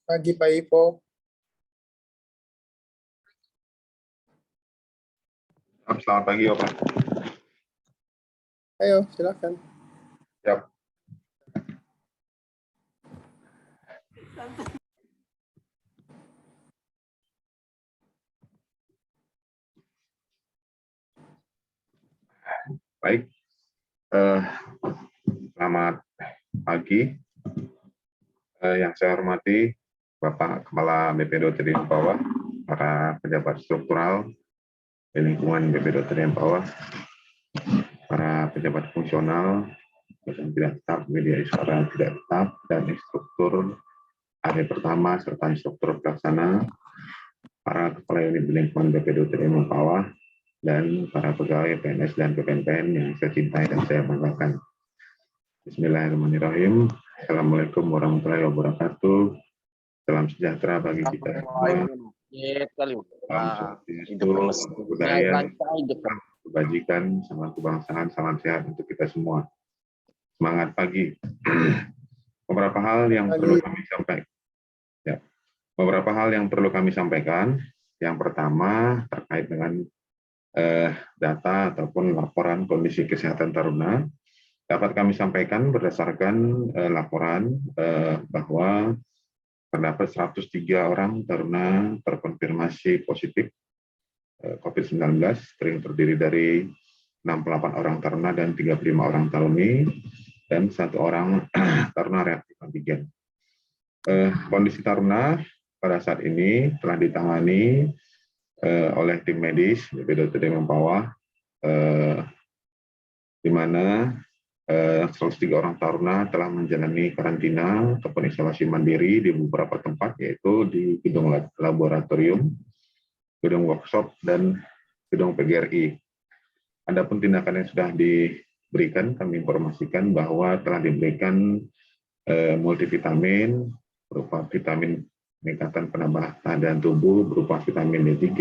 Pagi Pak Ipo. Selamat pagi, Bapak. Ayo, silakan. Siap. Baik. Selamat pagi. Yang saya hormati Bapak Kepala BPD Terdiri Bawah, para pejabat struktural di lingkungan BPD Terdiri Bawah, para pejabat fungsional, dan tidak tetap, media suara tidak tetap, dan instruktur hari pertama serta instruktur pelaksana, para kepala unit di lingkungan BPD Terdiri Bawah, dan para pegawai PNS dan PPNPN yang saya cintai dan saya banggakan. Bismillahirrahmanirrahim. Assalamualaikum warahmatullahi wabarakatuh. Salam sejahtera bagi kita semua. Salam swastiastu, budaya, kebajikan, salam kebangsaan, salam sehat untuk kita semua. Semangat pagi. Beberapa hal yang perlu kami sampaikan. Ya. Beberapa hal yang perlu kami sampaikan. Yang pertama terkait dengan data ataupun laporan kondisi kesehatan taruna. Dapat kami sampaikan berdasarkan laporan bahwa terdapat 103 orang taruna terkonfirmasi positif COVID-19, terdiri dari 68 orang taruna dan 35 orang taruni, dan 1 orang taruna reaktif antigen. Kondisi taruna pada saat ini telah ditangani oleh tim medis BPD Terdiri Mempawah, di mana 103 orang taruna telah menjalani karantina ataupun isolasi mandiri di beberapa tempat, yaitu di gedung laboratorium, gedung workshop, dan gedung PGRI. Adapun tindakan yang sudah diberikan, kami informasikan bahwa telah diberikan multivitamin berupa vitamin peningkatan penambah tahan tubuh berupa vitamin D3,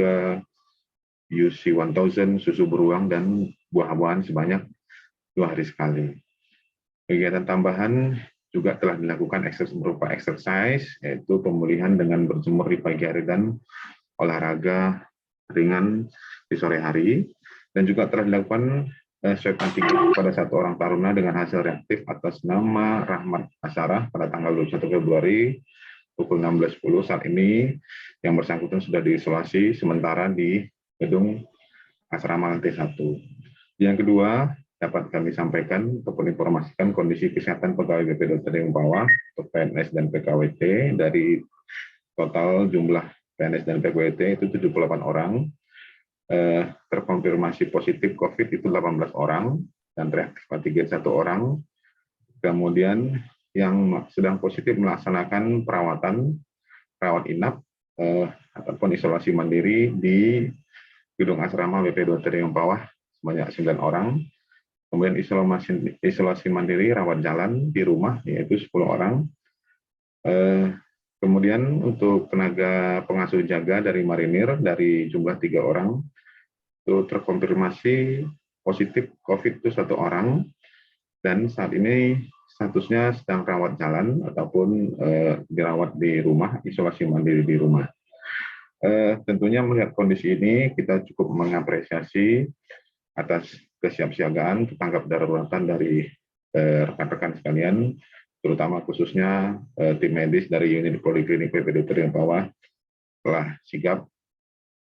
UC1000, susu beruang, dan buah-buahan sebanyak 2 hari sekali. Kegiatan tambahan juga telah dilakukan berupa exercise, yaitu pemulihan dengan berjemur di pagi hari dan olahraga ringan di sore hari, dan juga telah dilakukan swab antigen pada 1 orang taruna dengan hasil reaktif atas nama Rahmat Asarah pada tanggal 21 Februari pukul 16.10. Saat ini yang bersangkutan sudah diisolasi sementara di gedung asrama lantai 1. Yang kedua, dapat kami sampaikan ataupun informasikan kondisi kesehatan pegawai BPD Terdiri Mempawah untuk PNS dan PKWT. Dari total jumlah PNS dan PKWT itu 78 orang, terkonfirmasi positif COVID itu 18 orang, dan reaktif antigen 1 orang. Kemudian yang sedang positif melaksanakan rawat inap ataupun isolasi mandiri di gedung asrama BPD Terdiri Mempawah sebanyak 9 orang. Kemudian isolasi mandiri rawat jalan di rumah yaitu 10 orang. Kemudian untuk tenaga pengasuh jaga dari marinir dari jumlah 3 orang itu terkonfirmasi positif COVID itu 1 orang, dan saat ini statusnya sedang rawat jalan ataupun dirawat di rumah, isolasi mandiri di rumah. Tentunya melihat kondisi ini kita cukup mengapresiasi atas kesiapsiagaan tanggap daruratan dari rekan-rekan sekalian, terutama khususnya tim medis dari unit Poliklinik BPD Terdiri Mempawah telah sigap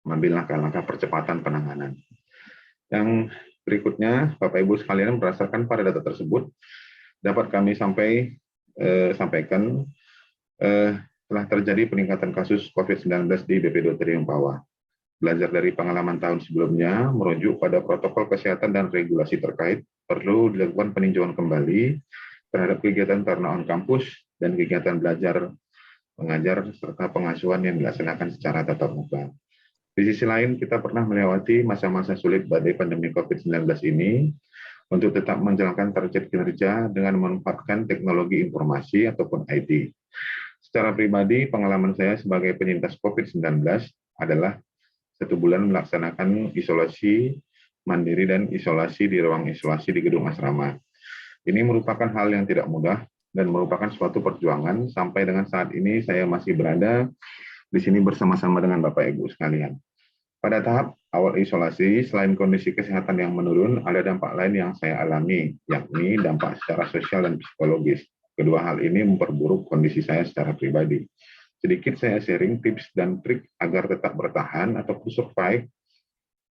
mengambil langkah-langkah percepatan penanganan. Yang berikutnya, Bapak Ibu sekalian, berdasarkan pada data tersebut, dapat kami sampaikan telah terjadi peningkatan kasus COVID-19 di BPD Terdiri Mempawah. Belajar dari pengalaman tahun sebelumnya, merujuk pada protokol kesehatan dan regulasi terkait, perlu dilakukan peninjauan kembali terhadap kegiatan taruna on kampus dan kegiatan belajar mengajar serta pengasuhan yang dilaksanakan secara tatap muka. Di sisi lain, kita pernah melewati masa-masa sulit badai pandemi COVID-19 ini untuk tetap menjalankan target kinerja dengan memanfaatkan teknologi informasi ataupun IT. Secara pribadi, pengalaman saya sebagai penyintas COVID-19 adalah 1 bulan melaksanakan isolasi mandiri dan isolasi di ruang isolasi di gedung asrama. Ini merupakan hal yang tidak mudah dan merupakan suatu perjuangan. Sampai dengan saat ini saya masih berada di sini bersama-sama dengan Bapak Ibu sekalian. Pada tahap awal isolasi, selain kondisi kesehatan yang menurun, ada dampak lain yang saya alami, yakni dampak secara sosial dan psikologis. Kedua hal ini memperburuk kondisi saya secara pribadi. Sedikit saya sharing tips dan trik agar tetap bertahan atau survive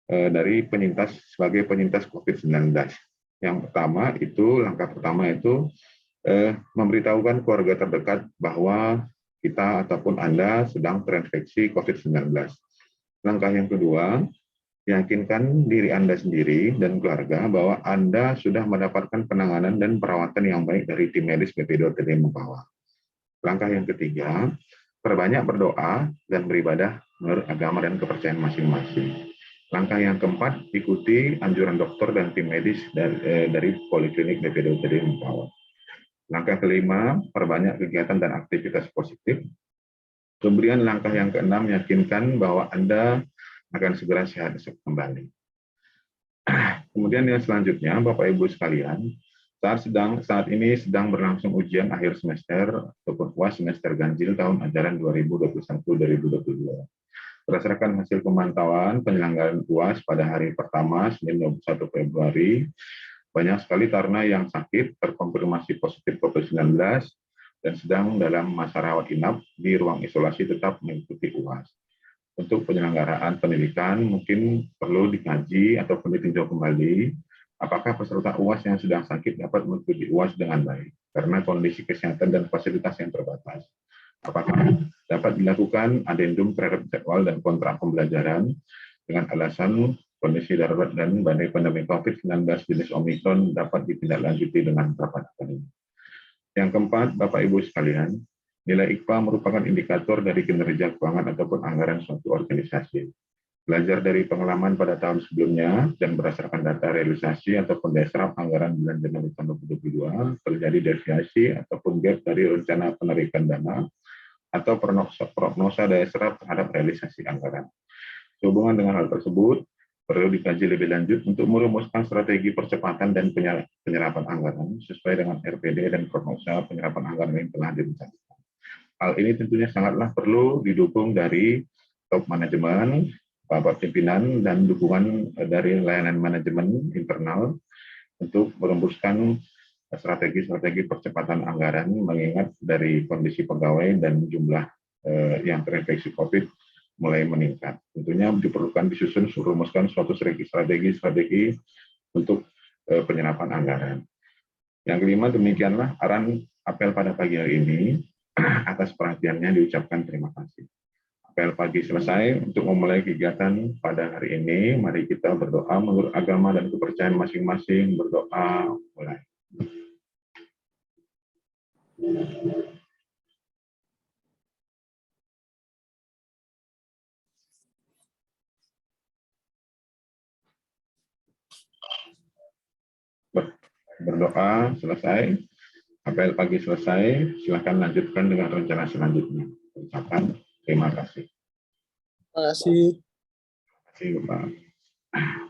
dari penyintas sebagai penyintas COVID-19. Yang pertama itu, langkah pertama itu memberitahukan keluarga terdekat bahwa kita ataupun Anda sedang terinfeksi COVID-19. Langkah yang kedua, yakinkan diri Anda sendiri dan keluarga bahwa Anda sudah mendapatkan penanganan dan perawatan yang baik dari tim medis BPD Mempawah. Langkah yang ketiga, perbanyak berdoa dan beribadah menurut agama dan kepercayaan masing-masing. Langkah yang keempat, ikuti anjuran dokter dan tim medis dari Poliklinik BPD Mempawah. Langkah kelima, perbanyak kegiatan dan aktivitas positif. Kemudian langkah yang keenam, yakinkan bahwa Anda akan segera sehat kembali. Kemudian yang selanjutnya, Bapak Ibu sekalian, saat ini sedang berlangsung ujian akhir semester ataupun UAS semester ganjil tahun ajaran 2021-2022. Berdasarkan hasil pemantauan penyelenggaraan UAS pada hari pertama, Senin 21 Februari, banyak sekali taruna yang sakit terkonfirmasi positif COVID-19 dan sedang dalam masa rawat inap di ruang isolasi tetap mengikuti UAS. Untuk penyelenggaraan pendidikan mungkin perlu dikaji ataupun ditinjau kembali apakah peserta UAS yang sedang sakit dapat mengikuti UAS dengan baik karena kondisi kesehatan dan fasilitas yang terbatas. Apakah dapat dilakukan adendum terhadap jadwal dan kontrak pembelajaran dengan alasan kondisi darurat dan badai pandemi COVID-19 jenis Omikron dapat ditindaklanjuti dengan rapat akademik. Yang keempat, Bapak Ibu sekalian, nilai IKPA merupakan indikator dari kinerja keuangan ataupun anggaran suatu organisasi. Belajar dari pengalaman pada tahun sebelumnya dan berdasarkan data realisasi ataupun deskripsi anggaran belanja tahun 2022, terjadi deviasi ataupun gap dari rencana penarikan dana atau prognosa daya serap terhadap realisasi anggaran. Sehubungan dengan hal tersebut, perlu dikaji lebih lanjut untuk merumuskan strategi percepatan dan penyerapan anggaran sesuai dengan RPD dan prognosa penyerapan anggaran yang telah direncanakan. Hal ini tentunya sangatlah perlu didukung dari top manajemen, bapak pimpinan, dan dukungan dari layanan manajemen internal untuk merumuskan strategi-strategi percepatan anggaran mengingat dari kondisi pegawai dan jumlah yang terinfeksi COVID mulai meningkat. Tentunya diperlukan disusun rumuskan suatu strategi untuk penyerapan anggaran. Yang kelima, demikianlah arahan apel pada pagi hari ini. Atas perhatiannya diucapkan terima kasih. Apel pagi selesai. Untuk memulai kegiatan pada hari ini, mari kita berdoa menurut agama dan kepercayaan masing-masing. Berdoa mulai. Berdoa selesai, apel pagi selesai, silakan lanjutkan dengan rencana selanjutnya. Ucapan terima kasih. Terima kasih. Terima kasih, Bapak.